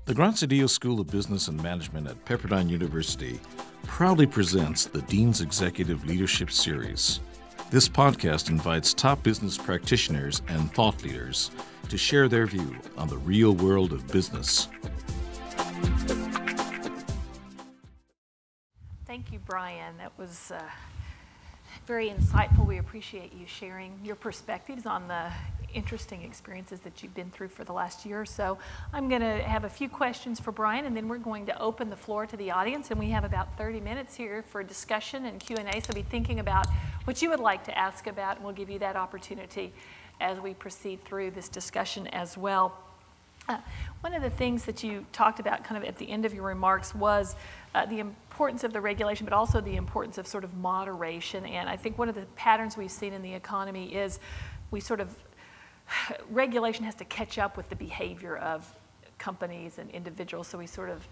The Graziadio School of Business and Management at Pepperdine University proudly presents the Dean's Executive Leadership Series. This podcast invites top business practitioners and thought leaders to share their view on the real world of business. Thank you, Brian. That was very insightful. We appreciate you sharing your perspectives on the interesting experiences that you've been through for the last year or so. I'm going to have a few questions for Brian, and then we're going to open the floor to the audience, and we have about 30 minutes here for discussion and Q&A, so be thinking about what you would like to ask about, and we'll give you that opportunity as we proceed through this discussion as well. One of the things that you talked about kind of at the end of your remarks was the importance of the regulation, but also the importance of sort of moderation. And I think one of the patterns we've seen in the economy is regulation has to catch up with the behavior of companies and individuals. So we sort of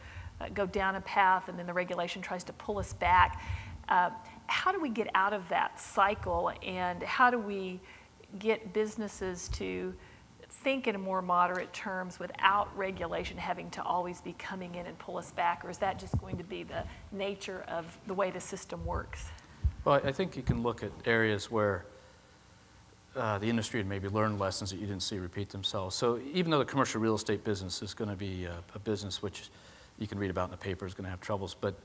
go down a path, and then the regulation tries to pull us back. How do we get out of that cycle, and how do we get businesses to think in more moderate terms without regulation having to always be coming in and pull us back? Or is that just going to be the nature of the way the system works? Well, I think you can look at areas where the industry had maybe learned lessons that you didn't see repeat themselves. So even though the commercial real estate business is going to be a business which you can read about in the paper is going to have troubles, but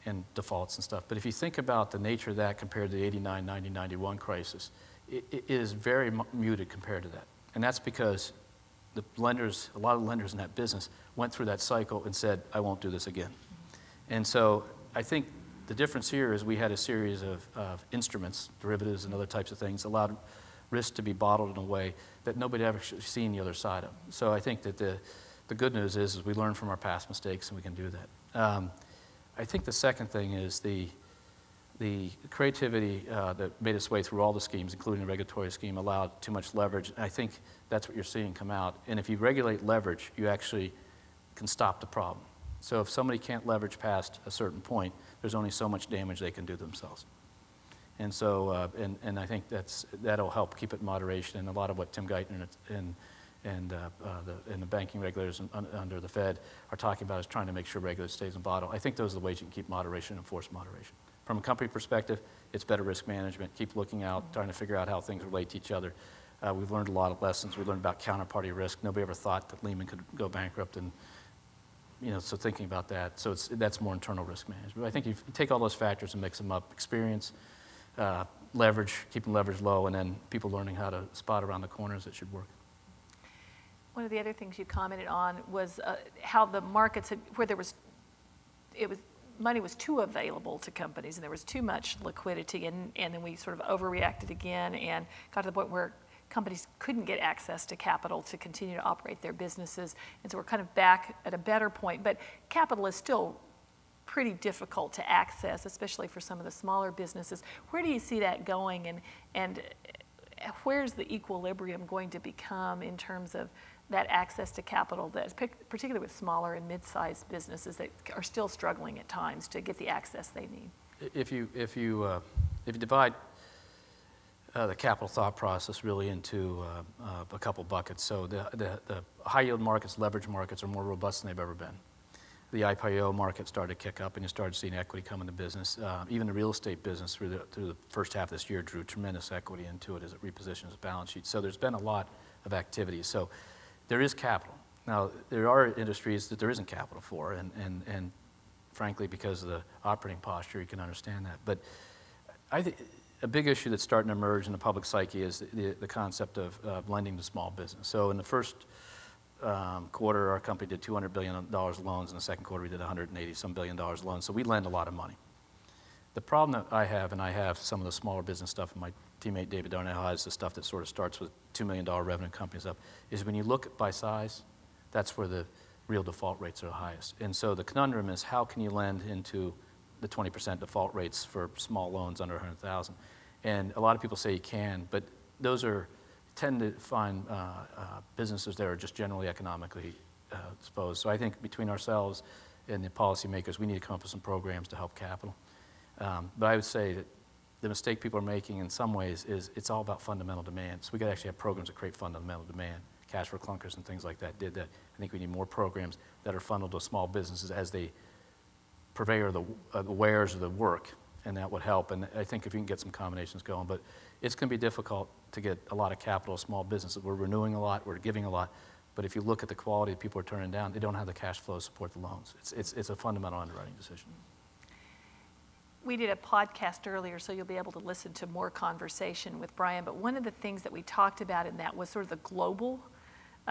and defaults and stuff. But if you think about the nature of that compared to the 89, 90, 91 crisis, it is very muted compared to that. And that's because the lenders, a lot of lenders in that business went through that cycle and said, I won't do this again. And so I think the difference here is we had a series of instruments, derivatives and other types of things, allowed risk to be bottled in a way that nobody had ever seen the other side of. So I think that the good news is we learn from our past mistakes and we can do that. I think the second thing is the creativity that made its way through all the schemes, including the regulatory scheme, allowed too much leverage. I think that's what you're seeing come out. And if you regulate leverage, you actually can stop the problem. So if somebody can't leverage past a certain point, there's only so much damage they can do themselves. And so, and I think that'll help keep it in moderation. And a lot of what Tim Geithner and the banking regulators under the Fed are talking about is trying to make sure regulation stays in bottle. I think those are the ways you can keep moderation and enforce moderation. From a company perspective, it's better risk management. Keep looking out, trying to figure out how things relate to each other. We've learned a lot of lessons. We learned about counterparty risk. Nobody ever thought that Lehman could go bankrupt, and so thinking about that. So that's more internal risk management. But I think if you take all those factors and mix them up, experience, leverage, keeping leverage low, and then people learning how to spot around the corners, it should work. One of the other things you commented on was how the markets where money was too available to companies and there was too much liquidity, and then we sort of overreacted again and got to the point where companies couldn't get access to capital to continue to operate their businesses. And so we're kind of back at a better point. But capital is still pretty difficult to access, especially for some of the smaller businesses. Where do you see that going, and where's the equilibrium going to become in terms of that access to capital, that, particularly with smaller and mid-sized businesses that are still struggling at times to get the access they need? If you divide the capital thought process really into a couple buckets, so the high yield markets, leverage markets are more robust than they've ever been. The IPO market started to kick up, and you started seeing equity come into business. Even the real estate business through the first half of this year drew tremendous equity into it as it repositions its balance sheet. So there's been a lot of activity. So there is capital. Now, there are industries that there isn't capital for, and frankly, because of the operating posture, you can understand that. But I think a big issue that's starting to emerge in the public psyche is the concept of lending to small business. So in the first quarter, our company did $200 billion loans. In the second quarter, we did $180-some billion loans. So we lend a lot of money. The problem that I have, and I have some of the smaller business stuff, and my teammate David Darnell has the stuff that sort of starts with $2 million revenue companies up, is when you look at by size, that's where the real default rates are the highest. And so the conundrum is, how can you lend into the 20% default rates for small loans under $100,000? And a lot of people say you can, but those tend to find businesses that are just generally economically exposed. So I think between ourselves and the policymakers, we need to come up with some programs to help capital. But I would say that the mistake people are making in some ways is it's all about fundamental demand. So we got to actually have programs that create fundamental demand. cash for clunkers and things like that did that. I think we need more programs that are funneled to small businesses as they purveyor the wares or the work, and that would help. And I think if we can get some combinations going, but it's going to be difficult to get a lot of capital small businesses. We're renewing a lot, we're giving a lot, but if you look at the quality that people are turning down, they don't have the cash flow to support the loans. It's a fundamental underwriting decision. We did a podcast earlier, so you'll be able to listen to more conversation with Brian, but one of the things that we talked about in that was sort of the global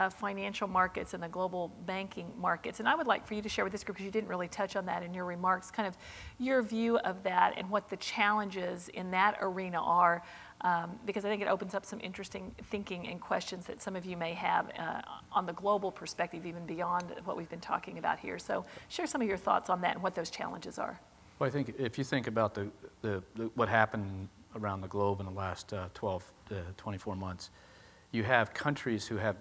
financial markets and the global banking markets. And I would like for you to share with this group, because you didn't really touch on that in your remarks, kind of your view of that and what the challenges in that arena are, because I think it opens up some interesting thinking and questions that some of you may have on the global perspective, even beyond what we've been talking about here. So share some of your thoughts on that and what those challenges are. Well, I think if you think about what happened around the globe in the last 12 to 24 months, you have countries who have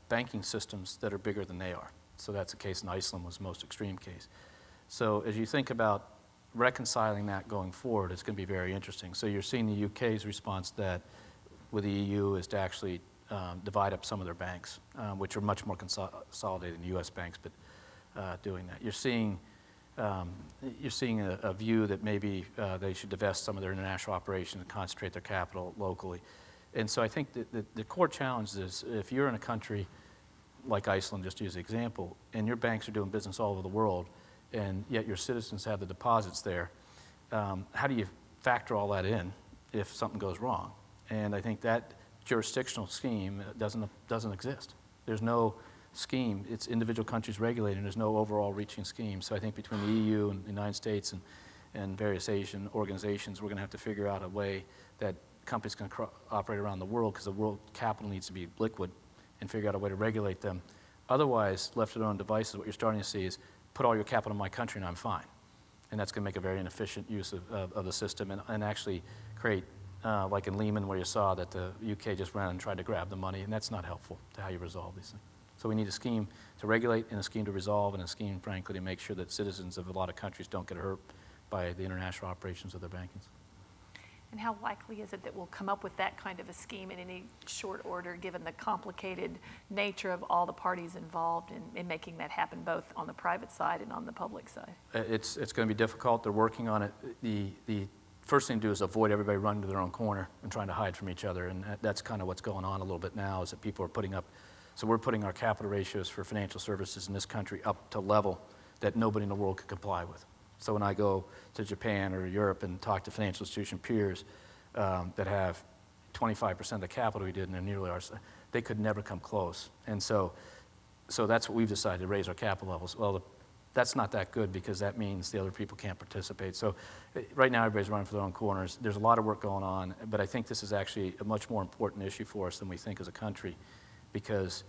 banking systems that are bigger than they are. So that's the case in Iceland, was the most extreme case. So as you think about reconciling that going forward, it's going to be very interesting. So you're seeing the UK's response to that with the EU is to actually divide up some of their banks, which are much more consolidated than US banks, but doing that. You're seeing a view that maybe they should divest some of their international operations and concentrate their capital locally. And so I think that the core challenge is if you're in a country like Iceland, just to use an example, and your banks are doing business all over the world, and yet your citizens have the deposits there, how do you factor all that in if something goes wrong? And I think that jurisdictional scheme doesn't exist. There's no scheme. It's individual countries regulating. There's no overall reaching scheme. So I think between the EU and the United States and various Asian organizations, we're going to have to figure out a way that companies can operate around the world, because the world capital needs to be liquid, and figure out a way to regulate them. Otherwise, left to their own devices, what you're starting to see is put all your capital in my country and I'm fine. And that's going to make a very inefficient use of the system and actually create, like in Lehman, where you saw that the UK just ran and tried to grab the money, and that's not helpful to how you resolve these things. So we need a scheme to regulate and a scheme to resolve and a scheme, frankly, to make sure that citizens of a lot of countries don't get hurt by the international operations of their bankings. And how likely is it that we'll come up with that kind of a scheme in any short order, given the complicated nature of all the parties involved in making that happen, both on the private side and on the public side? It's going to be difficult. They're working on it. The first thing to do is avoid everybody running to their own corner and trying to hide from each other, and that's kind of what's going on a little bit now, is that people are putting up, so we're putting our capital ratios for financial services in this country up to level that nobody in the world could comply with. So when I go to Japan or Europe and talk to financial institution peers that have 25% of the capital we did, and they're nearly ours, they could never come close. And so that's what we've decided, to raise our capital levels. Well, that's not that good, because that means the other people can't participate. So right now everybody's running for their own corners. There's a lot of work going on, but I think this is actually a much more important issue for us than we think as a country, because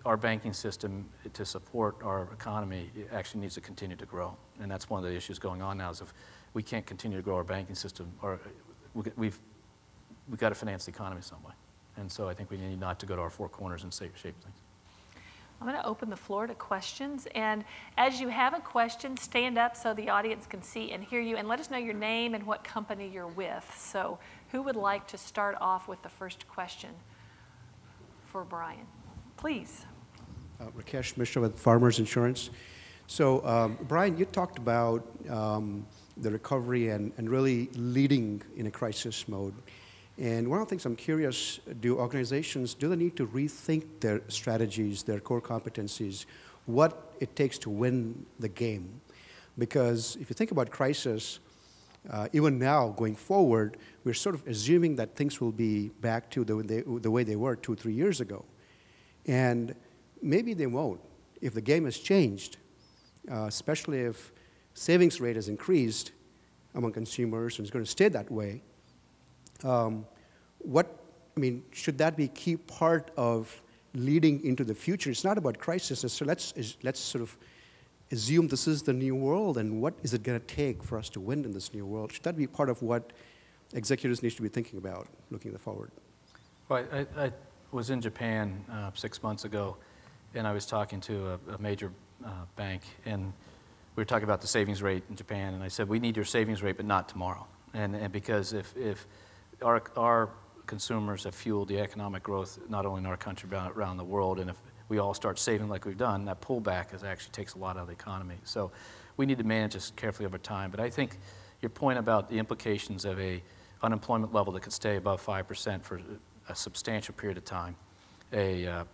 our banking system, to support our economy, actually needs to continue to grow. And that's one of the issues going on now, is if we can't continue to grow our banking system, or we've got to finance the economy some way. And so I think we need not to go to our four corners and shape things. I'm going to open the floor to questions. And as you have a question, stand up so the audience can see and hear you, and let us know your name and what company you're with. So who would like to start off with the first question for Brian? Please. Rakesh Mishra with Farmers Insurance. So, Brian, you talked about the recovery and really leading in a crisis mode. And one of the things I'm curious, do they need to rethink their strategies, their core competencies, what it takes to win the game? Because if you think about crisis, even now going forward, we're sort of assuming that things will be back to the way they were 2-3 years ago. And maybe they won't. If the game has changed, especially if savings rate has increased among consumers and it's going to stay that way, should that be a key part of leading into the future? It's not about crisis, so let's sort of assume this is the new world, and what is it going to take for us to win in this new world? Should that be part of what executives need to be thinking about looking forward? Well, I was in Japan 6 months ago, and I was talking to a major bank, and we were talking about the savings rate in Japan, and I said, we need your savings rate, but not tomorrow. And because if our consumers have fueled the economic growth, not only in our country, but around the world. And if we all start saving like we've done, that pullback actually takes a lot out of the economy. So we need to manage this carefully over time. But I think your point about the implications of a unemployment level that could stay above 5% for a substantial period of time, a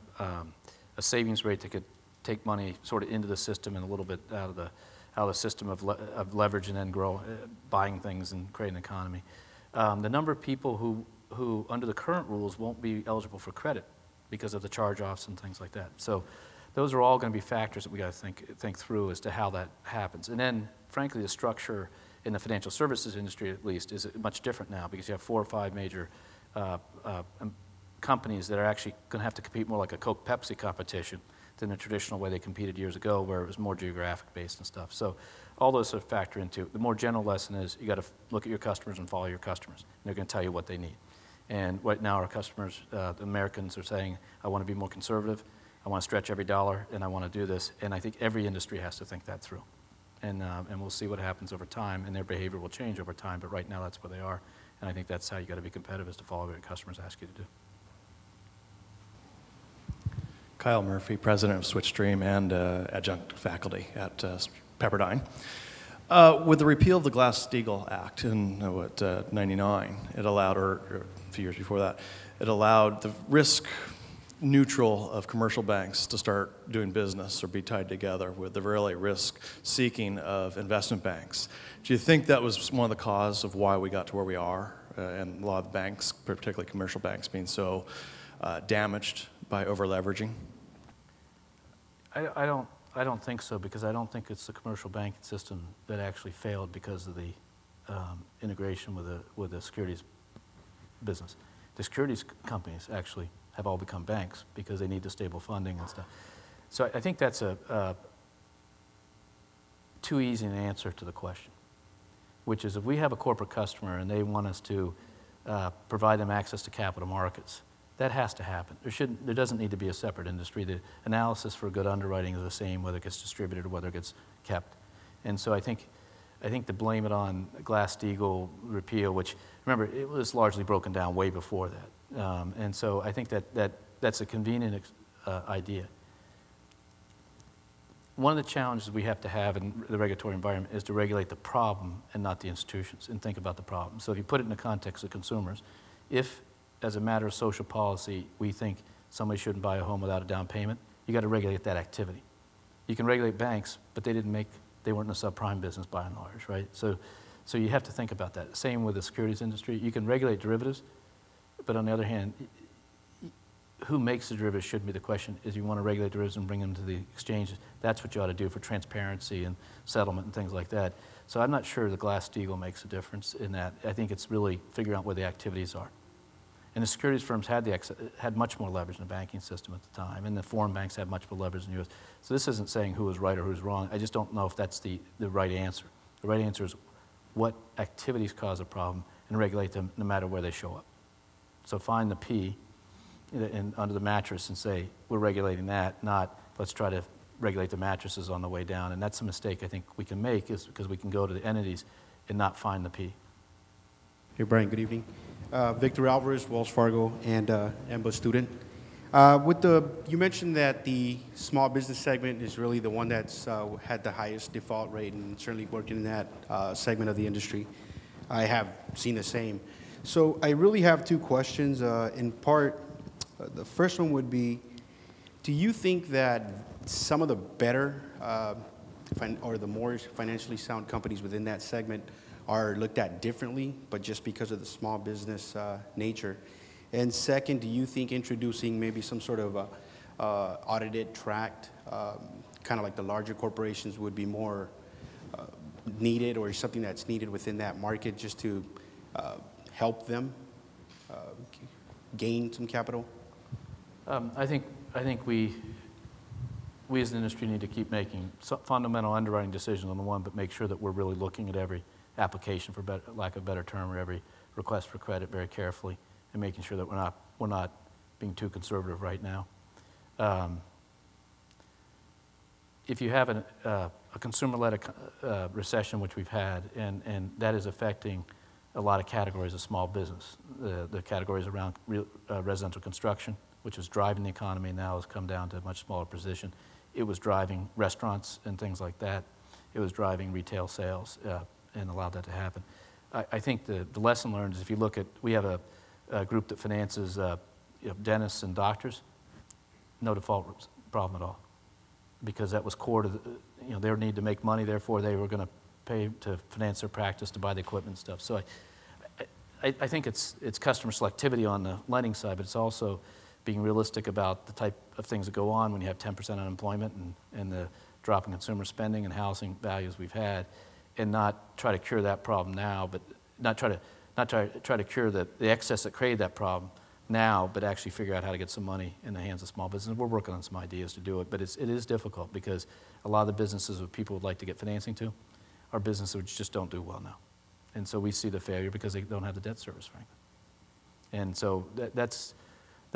savings rate that could take money sort of into the system and a little bit out of the system of leverage and then grow, buying things and creating an economy. The number of people who under the current rules won't be eligible for credit because of the charge-offs and things like that. So those are all going to be factors that we got to think through as to how that happens. And then, frankly, the structure in the financial services industry, at least, is much different now because you have 4 or 5 major companies that are actually going to have to compete more like a Coke-Pepsi competition than the traditional way they competed years ago, where it was more geographic-based and stuff. So all those sort of factor into. The more general lesson is you got to look at your customers and follow your customers. And they're going to tell you what they need. And right now our customers, the Americans, are saying, I want to be more conservative, I want to stretch every dollar, and I want to do this. And I think every industry has to think that through. And we'll see what happens over time, and their behavior will change over time, but right now that's where they are. And I think that's how you got to be competitive, is to follow what your customers ask you to do. Kyle Murphy, president of SwitchStream and adjunct faculty at Pepperdine. With the repeal of the Glass-Steagall Act in 99, it allowed, or a few years before that, it allowed the risk neutral of commercial banks to start doing business or be tied together with the really risk-seeking of investment banks. Do you think that was one of the causes of why we got to where we are, and a lot of banks, particularly commercial banks, being so damaged by over-leveraging? I don't think so, because I don't think it's the commercial banking system that actually failed because of the integration with the securities business. The securities companies actually have all become banks because they need the stable funding and stuff. So I think that's a too easy an answer to the question, which is if we have a corporate customer and they want us to provide them access to capital markets, that has to happen. There doesn't need to be a separate industry. The analysis for good underwriting is the same, whether it gets distributed or whether it gets kept. And so I think to blame it on Glass-Steagall repeal, which, remember, it was largely broken down way before that. And so I think that's a convenient idea. One of the challenges we have to have in the regulatory environment is to regulate the problem and not the institutions, and think about the problem. So if you put it in the context of consumers, if as a matter of social policy, we think somebody shouldn't buy a home without a down payment, you got to regulate that activity. You can regulate banks, but they weren't in the subprime business by and large, right? So you have to think about that. Same with the securities industry. You can regulate derivatives, but on the other hand, who makes the derivatives shouldn't be the question. Is you want to regulate derivatives and bring them to the exchanges. That's what you ought to do for transparency and settlement and things like that. So I'm not sure the Glass-Steagall makes a difference in that. I think it's really figuring out where the activities are. And the securities firms had much more leverage in the banking system at the time, and the foreign banks had much more leverage in the U.S. So this isn't saying who was right or who's wrong. I just don't know if that's the right answer. The right answer is what activities cause a problem and regulate them no matter where they show up. So find the P under the mattress and say, we're regulating that, not let's try to regulate the mattresses on the way down. And that's a mistake I think we can make, is because we can go to the entities and not find the P. Hey, Brian, good evening. Victor Alvarez, Wells Fargo, and EMBA student. You mentioned that the small business segment is really the one that's had the highest default rate, and certainly working in that segment of the industry, I have seen the same. So I really have two questions. In part, the first one would be, do you think that some of the better or the more financially sound companies within that segment are looked at differently, but just because of the small business nature? And second, do you think introducing maybe some sort of audited, tracked, kind of like the larger corporations would be more needed, or something that's needed within that market just to help them gain some capital? I think we as an industry need to keep making fundamental underwriting decisions on the one, but make sure that we're really looking at every application, for lack of a better term, or every request for credit very carefully, and making sure that we're not being too conservative right now. If you have a consumer-led recession, which we've had, and that is affecting a lot of categories of small business. The categories around residential construction, which was driving the economy, now has come down to a much smaller position. It was driving restaurants and things like that. It was driving retail sales and allowed that to happen. I think the lesson learned is if you look at, we have a group that finances dentists and doctors, no default problem at all, because that was core to their need to make money, therefore they were going to pay to finance their practice, to buy the equipment and stuff. So I think it's customer selectivity on the lending side, but it's also being realistic about the type of things that go on when you have 10% unemployment and the drop in consumer spending and housing values we've had, and not try to cure that problem now, but not try to cure the excess that created that problem now, but actually figure out how to get some money in the hands of small businesses. We're working on some ideas to do it, but it is difficult because a lot of the businesses that people would like to get financing to are businesses which just don't do well now. And so we see the failure because they don't have the debt service, frankly. And so that's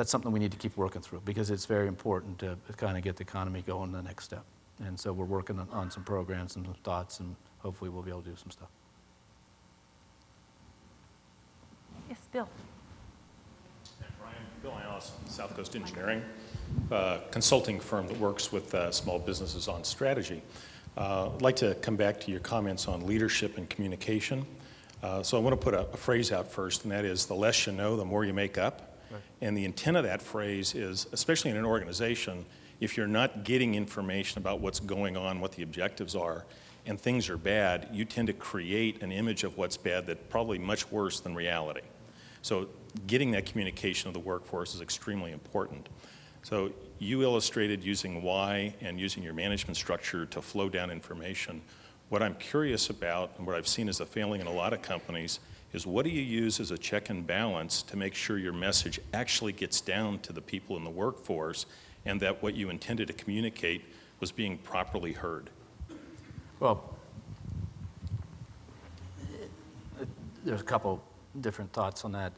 something we need to keep working through because it's very important to kind of get the economy going the next step. And so we're working on some programs and some thoughts, and hopefully we'll be able to do some stuff. Yes, Bill. Brian, Bill Alice, South Coast Engineering, consulting firm that works with small businesses on strategy. I'd like to come back to your comments on leadership and communication. So I want to put a phrase out first, and that is, the less you know, the more you make up. Right. And the intent of that phrase is, especially in an organization, if you're not getting information about what's going on, what the objectives are, and things are bad, you tend to create an image of what's bad that's probably much worse than reality. So getting that communication of the workforce is extremely important. So you illustrated using why and using your management structure to flow down information. What I'm curious about, and what I've seen as a failing in a lot of companies, is what do you use as a check and balance to make sure your message actually gets down to the people in the workforce and that what you intended to communicate was being properly heard? Well, there's a couple different thoughts on that.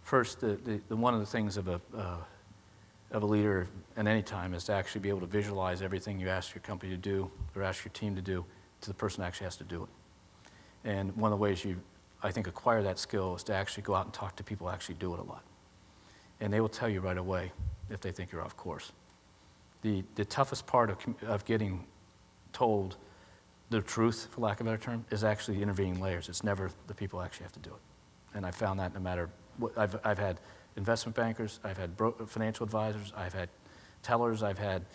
First, one of the things of a leader at any time is to actually be able to visualize everything you ask your company to do or ask your team to do to the person who actually has to do it. And one of the ways you, I think, acquire that skill is to actually go out and talk to people who actually do it a lot. And they will tell you right away if they think you're off course. The toughest part of getting told the truth, for lack of a better term, is actually the intervening layers. It's never the people who actually have to do it. And I found that no matter what, I've had investment bankers, I've had financial advisors, I've had tellers, I've had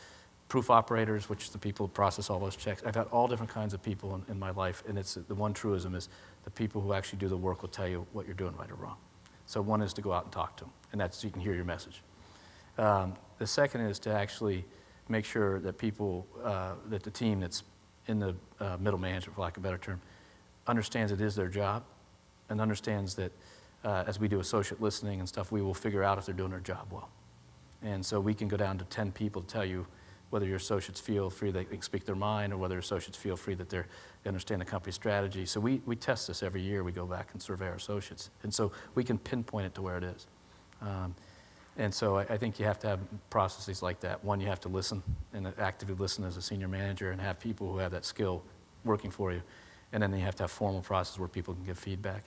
proof operators, which is the people who process all those checks. I've had all different kinds of people in my life, and it's the one truism is the people who actually do the work will tell you what you're doing right or wrong. So one is to go out and talk to them, and that's so you can hear your message. The second is to actually make sure that people, that the team that's in the middle management, for lack of a better term, understands it is their job and understands that as we do associate listening and stuff, we will figure out if they're doing their job well. And so we can go down to 10 people to tell you whether your associates feel free they can speak their mind or whether your associates feel free that they understand the company strategy. So we test this every year. We go back and survey our associates. And so we can pinpoint it to where it is. And so I think you have to have processes like that. One, you have to listen and actively listen as a senior manager and have people who have that skill working for you. And then you have to have formal processes where people can give feedback.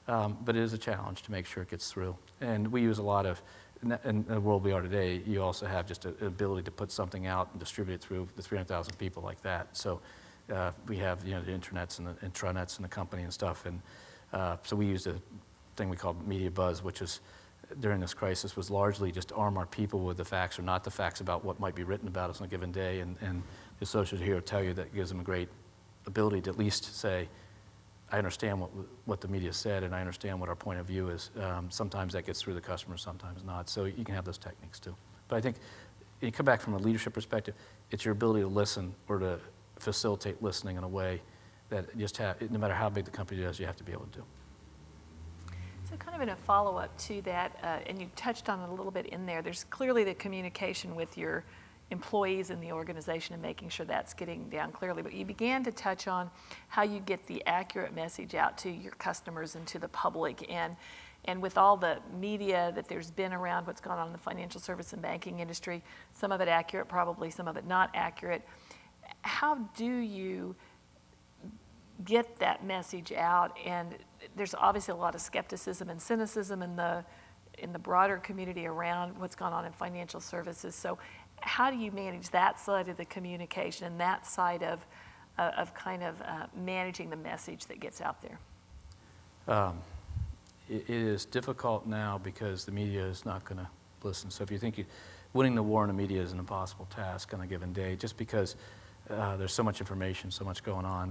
But it is a challenge to make sure it gets through. And we use a lot of, in the world we are today, you also have just an ability to put something out and distribute it through the 300,000 people like that. So we have the intranets and the intranets in the company and stuff. And so we used a thing we called media buzz, which is during this crisis was largely just to arm our people with the facts or not the facts about what might be written about us on a given day. And the associates here will tell you that gives them a great ability to at least say, I understand what the media said and I understand what our point of view is. Sometimes that gets through the customer, sometimes not. So you can have those techniques too. But I think you come back from a leadership perspective, it's your ability to listen or to facilitate listening in a way that just no matter how big the company is, you have to be able to do. So kind of in a follow-up to that, and you touched on it a little bit in there, there's clearly the communication with your employees in the organization and making sure that's getting down clearly. But you began to touch on how you get the accurate message out to your customers and to the public. And with all the media that there's been around what's gone on in the financial service and banking industry, some of it accurate, probably some of it not accurate, how do you get that message out? And there's obviously a lot of skepticism and cynicism in the broader community around what's gone on in financial services. So how do you manage that side of the communication and that side of managing the message that gets out there? It is difficult now because the media is not going to listen. So if you think winning the war in the media is an impossible task on a given day, just because there's so much information, so much going on.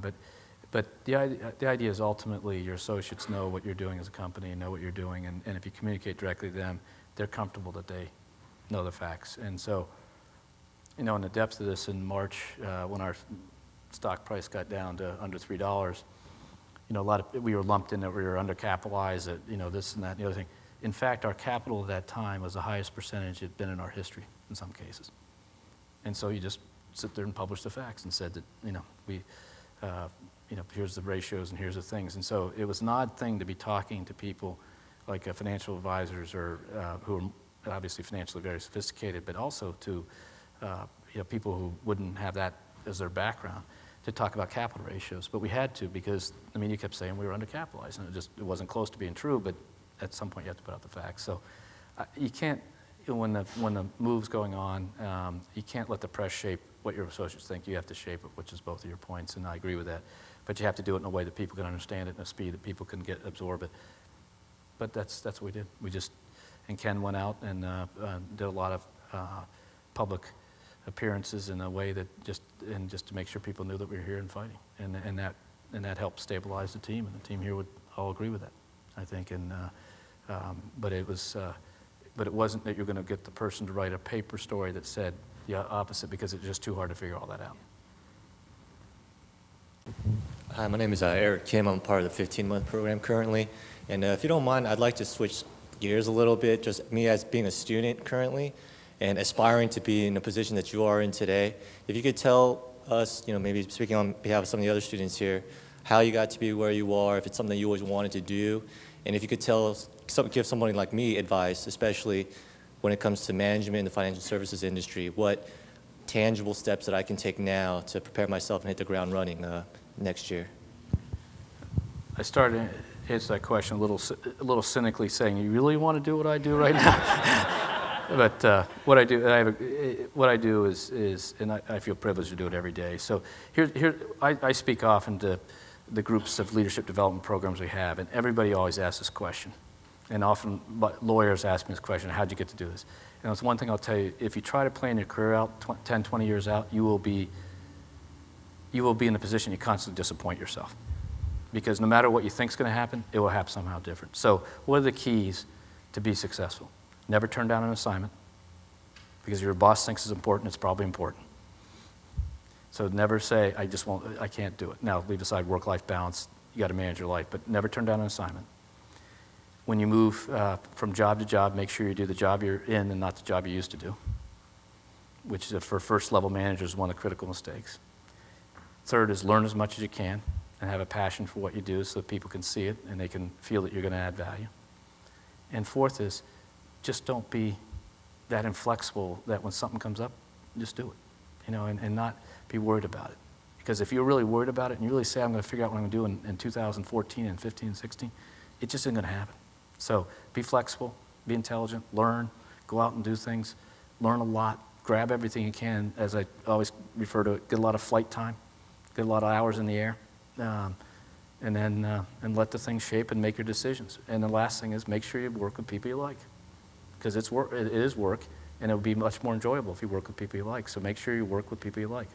But the idea is ultimately your associates know what you're doing as a company and know what you're doing, and if you communicate directly to them, they're comfortable that they know the facts. And so, in the depths of this in March, when our stock price got down to under $3, we were lumped in that we were undercapitalized, that this and that and the other thing. In fact, our capital at that time was the highest percentage it had been in our history in some cases. And so you just sit there and publish the facts and said that, here's the ratios and here's the things. And so it was an odd thing to be talking to people like financial advisors or who are obviously financially very sophisticated, but also to people who wouldn't have that as their background, to talk about capital ratios. But we had to, because the media kept saying we were undercapitalized, and it wasn't close to being true, but at some point you have to put out the facts. So you can't, when the move's going on, you can't let the press shape what your associates think. You have to shape it, which is both of your points, and I agree with that. But you have to do it in a way that people can understand it, in a speed that people can absorb it. But that's what we did. And Ken went out and did a lot of public appearances in a way that just to make sure people knew that we were here and fighting, and that helped stabilize the team, and the team here would all agree with that, I think. And but it wasn't that you're going to get the person to write a paper story that said the opposite, because it's just too hard to figure all that out. Hi, my name is Eric Kim. I'm part of the 15-month program currently, and if you don't mind, I'd like to switch gears a little bit. Just me as being a student currently, and aspiring to be in the position that you are in today. If you could tell us, maybe speaking on behalf of some of the other students here, how you got to be where you are, if it's something that you always wanted to do, and if you could give somebody like me advice, especially when it comes to management in the financial services industry, what tangible steps that I can take now to prepare myself and hit the ground running next year. I started to answer that question a little cynically, saying, "You really want to do what I do right now?" But what I do is, and I feel privileged to do it every day. So I speak often to the groups of leadership development programs we have, and everybody always asks this question. And often lawyers ask me this question: how'd you get to do this? And it's one thing I'll tell you: if you try to plan your career out 10, 20 years out, you will be in a position you constantly disappoint yourself. Because no matter what you think is going to happen, it will happen somehow different. So what are the keys to be successful? Never turn down an assignment, because if your boss thinks it's important, it's probably important. So never say, I can't do it. Now, leave aside work-life balance, you got to manage your life, but never turn down an assignment. When you move from job to job, make sure you do the job you're in and not the job you used to do, which is, for first-level managers, one of the critical mistakes. Third is learn as much as you can and have a passion for what you do so that people can see it and they can feel that you're going to add value. And fourth is, just don't be that inflexible that when something comes up, just do it, and not be worried about it. Because if you're really worried about it and you really say, I'm going to figure out what I'm going to do in 2014 and 15 and 16, it just isn't going to happen. So be flexible, be intelligent, learn, go out and do things, learn a lot, grab everything you can. As I always refer to it, get a lot of flight time, get a lot of hours in the air, and then let the things shape and make your decisions. And the last thing is, make sure you work with people you like. Because it is work, and it would be much more enjoyable if you work with people you like. So make sure you work with people you like.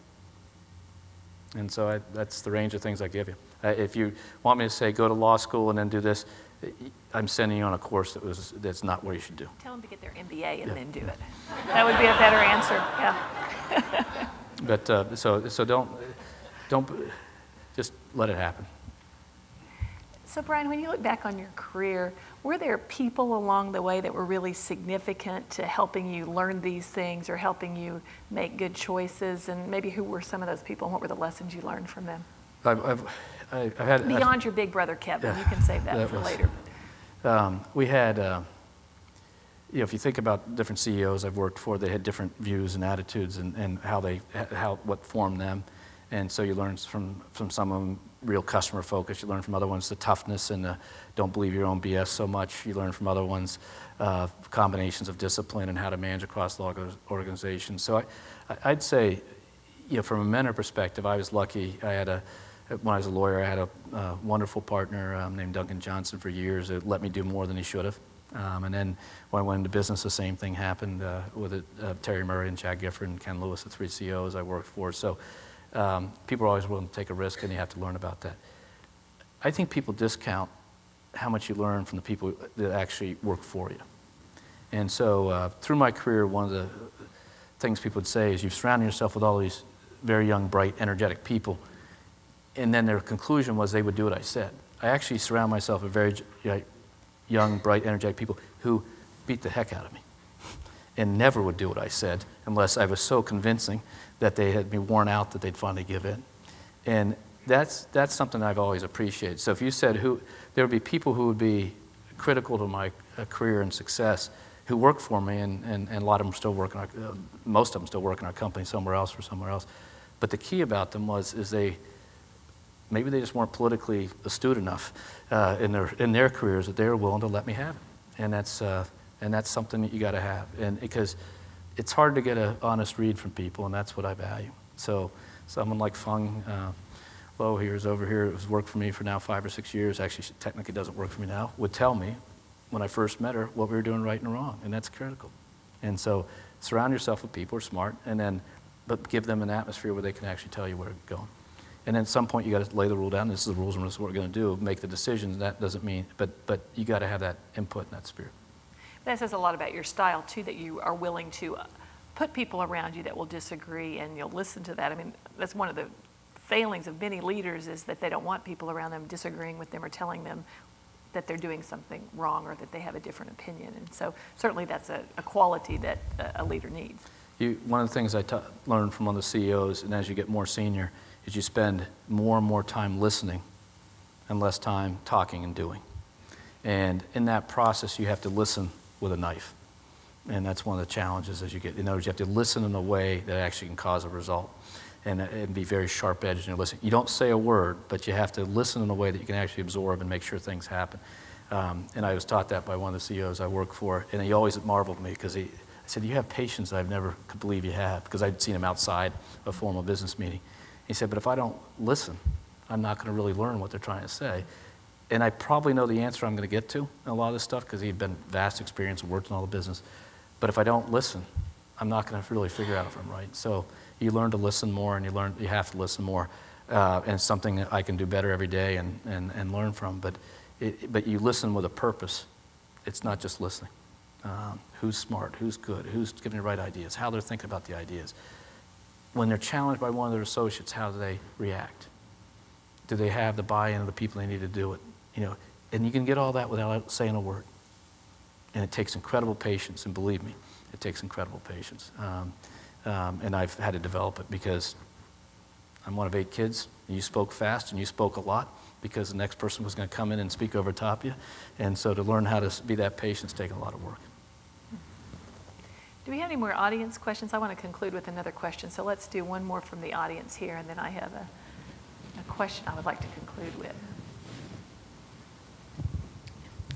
And so that's the range of things I give you. If you want me to say, go to law school and then do this, I'm sending you on a course that's not what you should do. Tell them to get their MBA and then do it. That would be a better answer, yeah. But so don't just let it happen. So Brian, when you look back on your career, were there people along the way that were really significant to helping you learn these things or helping you make good choices? And maybe who were some of those people and what were the lessons you learned from them? I've had... Beyond your big brother, Kevin, you can save that for later. We had, if you think about different CEOs I've worked for, they had different views and attitudes and what formed them. And so you learn from some of them real customer focus. You learn from other ones the toughness and the don't believe your own BS so much. You learn from other ones combinations of discipline and how to manage across the organization. So I'd say, from a mentor perspective, I was lucky. When I was a lawyer, I had a wonderful partner named Duncan Johnson for years that let me do more than he should have. And then when I went into business, the same thing happened with Terry Murray and Chad Gifford and Ken Lewis, the 3 CEOs I worked for. So people are always willing to take a risk, and you have to learn about that. I think people discount how much you learn from the people that actually work for you. And so through my career, one of the things people would say is you've surrounded yourself with all these very young, bright, energetic people, and then their conclusion was they would do what I said. I actually surround myself with very young, bright, energetic people who beat the heck out of me and never would do what I said unless I was so convincing that they had been worn out that they'd finally give in. And that's something I've always appreciated. So if you said there would be people who would be critical to my career and success who work for me, and a lot of them still work most of them still work in our company somewhere else. But the key about them is maybe they just weren't politically astute enough in their careers that they were willing to let me have it. And that's something that you got to have. And because it's hard to get an honest read from people, and that's what I value. So someone like Feng Lo here is over here, who's worked for me for now 5 or 6 years, actually she technically doesn't work for me now, would tell me when I first met her what we were doing right and wrong, and that's critical. And so surround yourself with people who are smart, but give them an atmosphere where they can actually tell you where to go. And then at some point you got to lay the rule down. This is the rules, and this is what we're going to do. Make the decisions. That doesn't mean, but you got to have that input and that spirit. That says a lot about your style too, that you are willing to put people around you that will disagree, and you'll listen to that. I mean, that's one of the failings of many leaders, is that they don't want people around them disagreeing with them or telling them that they're doing something wrong or that they have a different opinion. And so certainly that's a quality that a leader needs. One of the things I learned from one of the CEOs, and as you get more senior, is you spend more and more time listening and less time talking and doing. And in that process, you have to listen with a knife. And that's one of the challenges as you get. In other words, you have to listen in a way that actually can cause a result and be very sharp-edged in your listening. You don't say a word, but you have to listen in a way that you can actually absorb and make sure things happen. And I was taught that by one of the CEOs I worked for, and he always marveled at me because I said, you have patience I've never could believe you have, because I'd seen him outside a formal business meeting. He said, but if I don't listen, I'm not going to really learn what they're trying to say. And I probably know the answer I'm going to get to in a lot of this stuff because he'd been vast experience and worked in all the business. But if I don't listen, I'm not going to really figure out if I'm right. So you learn to listen more, and you have to listen more. And it's something that I can do better every day and learn from. But you listen with a purpose. It's not just listening. Who's smart, who's good, who's giving the right ideas, how they're thinking about the ideas. When they're challenged by one of their associates, how do they react? Do they have the buy-in of the people they need to do it? And you can get all that without saying a word. And it takes incredible patience, and believe me, it takes incredible patience. And I've had to develop it because I'm one of 8 kids, and you spoke fast and you spoke a lot because the next person was going to come in and speak over top you. And so to learn how to be that patient has taken a lot of work. Do we have any more audience questions? I want to conclude with another question, so let's do one more from the audience here, and then I have a question I would like to conclude with.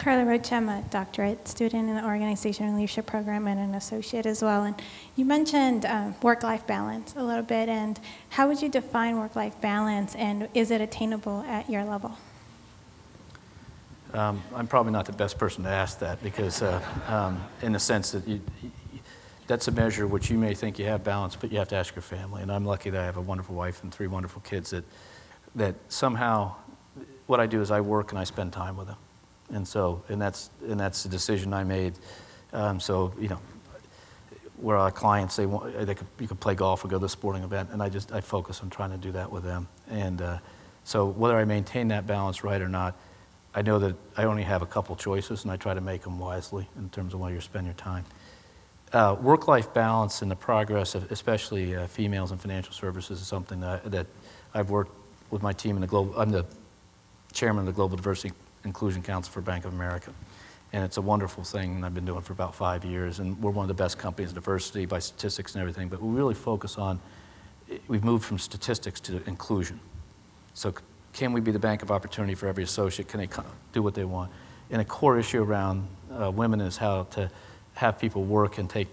Carla Roach, I'm a doctorate student in the Organization and Leadership Program and an associate as well. And you mentioned work-life balance a little bit, and how would you define work-life balance, and is it attainable at your level? I'm probably not the best person to ask that because in the sense that that's a measure which you may think you have balance, but you have to ask your family. And I'm lucky that I have a wonderful wife and 3 wonderful kids that somehow what I do is I work and I spend time with them. And so, and that's the decision I made. So, where our clients say you could play golf or go to a sporting event, and I focus on trying to do that with them. And so whether I maintain that balance right or not, I know that I only have a couple choices, and I try to make them wisely in terms of where you spend your time. Work-life balance and the progress of especially females in financial services is something that I've worked with my team in the global. I'm the chairman of the Global Diversity Inclusion Council for Bank of America. And it's a wonderful thing, and I've been doing it for about 5 years, and we're one of the best companies in diversity by statistics and everything, but we really focus on, we've moved from statistics to inclusion. So can we be the bank of opportunity for every associate? Can they do what they want? And a core issue around women is how to have people work and take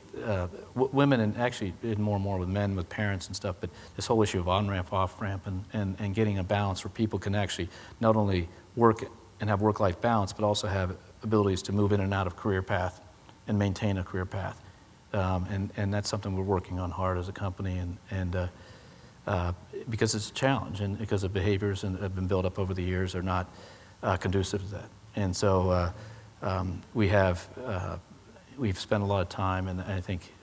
women, and actually more and more with men, with parents and stuff, but this whole issue of on-ramp, off-ramp, and getting a balance where people can actually not only work and have work-life balance, but also have abilities to move in and out of career path and maintain a career path. And that's something we're working on hard as a company, and because it's a challenge, and because the behaviors that have been built up over the years are not conducive to that. And so we've spent a lot of time, and I think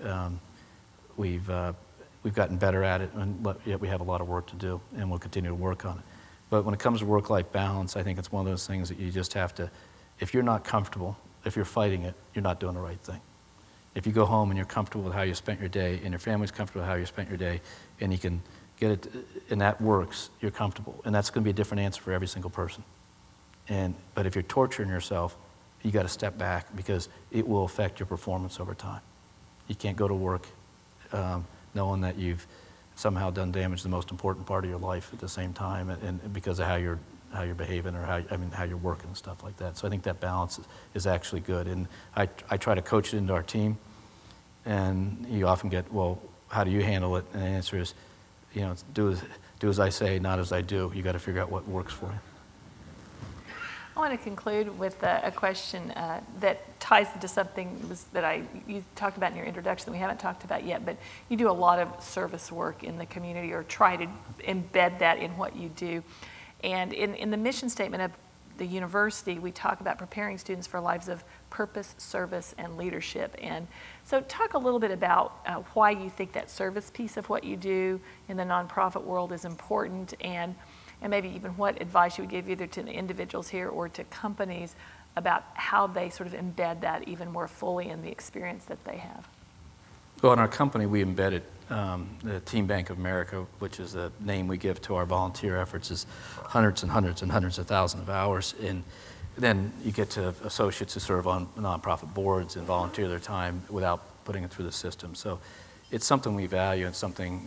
we've gotten better at it, but yet we have a lot of work to do, and we'll continue to work on it. But when it comes to work-life balance, I think it's one of those things that you just have to, if you're not comfortable, if you're fighting it, you're not doing the right thing. If you go home and you're comfortable with how you spent your day, and your family's comfortable with how you spent your day, and you can get it, and that works, you're comfortable. And that's going to be a different answer for every single person. But if you're torturing yourself, you got to step back, because it will affect your performance over time. You can't go to work knowing that you've somehow done damage to the most important part of your life at the same time, and because of how you're behaving, or how you're working and stuff like that. So I think that balance is actually good, and I try to coach it into our team. And you often get, well, how do you handle it? And the answer is, do as I say, not as I do. You got to figure out what works for you. I want to conclude with a question that ties into something that you talked about in your introduction that we haven't talked about yet, but you do a lot of service work in the community, or try to embed that in what you do. And in the mission statement of the university, we talk about preparing students for lives of purpose, service, and leadership. And so talk a little bit about why you think that service piece of what you do in the nonprofit world is important, and maybe even what advice you would give either to the individuals here or to companies about how they sort of embed that even more fully in the experience that they have. Well, in our company, we embedded the Team Bank of America, which is the name we give to our volunteer efforts, is hundreds and hundreds and hundreds of thousands of hours. And then you get to associates who serve on nonprofit boards and volunteer their time without putting it through the system. So it's something we value, and something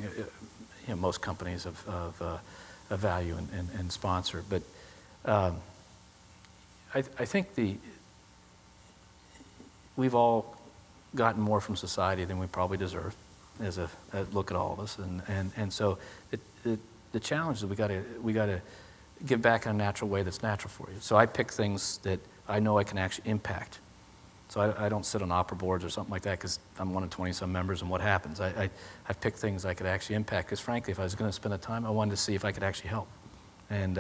most companies of value and sponsor. But I think we've all gotten more from society than we probably deserve, as a look at all of us, and so the challenge is we got to give back in a natural way that's natural for you. So I pick things that I know I can actually impact. So I don't sit on opera boards or something like that, because I'm one of 20-some members, and what happens? I've picked things I could actually impact, because frankly, if I was going to spend the time, I wanted to see if I could actually help. And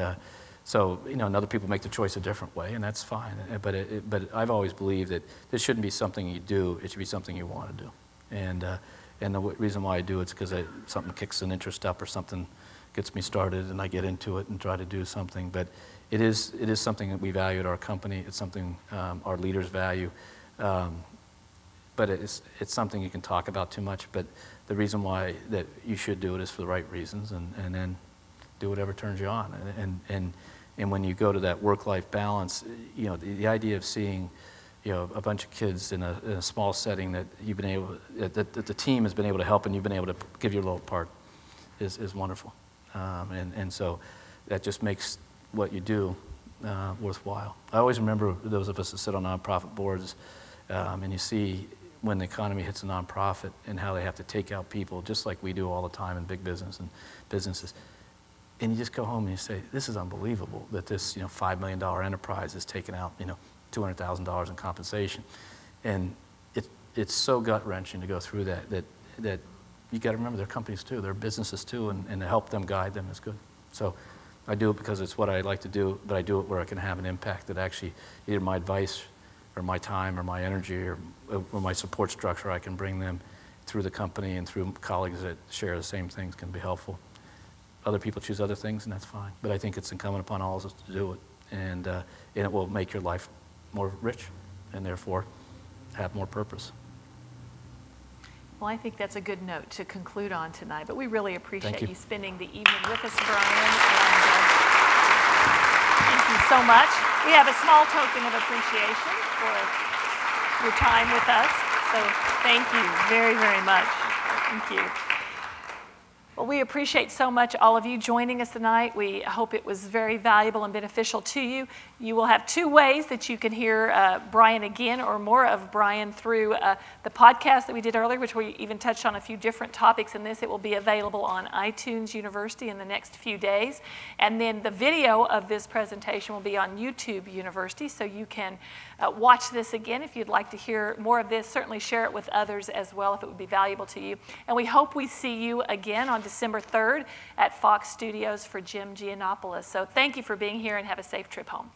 so, and other people make the choice a different way, and that's fine. But I've always believed that this shouldn't be something you do, it should be something you want to do. And the reason why I do it is because something kicks an interest up, or something gets me started, and I get into it and try to do something. But it is something that we value at our company. It's something our leaders value. But it's something you can talk about too much. But the reason why that you should do it is for the right reasons, and then do whatever turns you on. And when you go to that work-life balance, the idea of seeing a bunch of kids in a small setting that you've been able, that the team has been able to help, and you've been able to give your little part, is wonderful. And so that just makes what you do worthwhile. I always remember those of us that sit on nonprofit boards, and you see when the economy hits a nonprofit and how they have to take out people, just like we do all the time in big business and businesses. And you just go home and you say, this is unbelievable that this $5 million enterprise is taking out $200,000 in compensation. And it's so gut-wrenching to go through that you got to remember they're companies too, they're businesses too, and to help them, guide them is good. So I do it because it's what I like to do, but I do it where I can have an impact that actually either my advice or my time or my energy or my support structure, I can bring them through the company and through colleagues that share the same things can be helpful. Other people choose other things, and that's fine. But I think it's incumbent upon all of us to do it, and it will make your life more rich, and therefore have more purpose. Well, I think that's a good note to conclude on tonight, but we really appreciate you spending the evening with us, Brian, and thank you so much. We have a small token of appreciation for your time with us, so thank you very, very much. Thank you. Well, we appreciate so much all of you joining us tonight. We hope it was very valuable and beneficial to you. You will have two ways that you can hear Brian again or more of Brian through the podcast that we did earlier, which we even touched on a few different topics in this. It will be available on iTunes University in the next few days. And then the video of this presentation will be on YouTube University, so you can watch this again if you'd like to hear more of this. Certainly share it with others as well if it would be valuable to you. And we hope we see you again on December 3rd at Fox Studios for Jim Giannopoulos. So thank you for being here and have a safe trip home.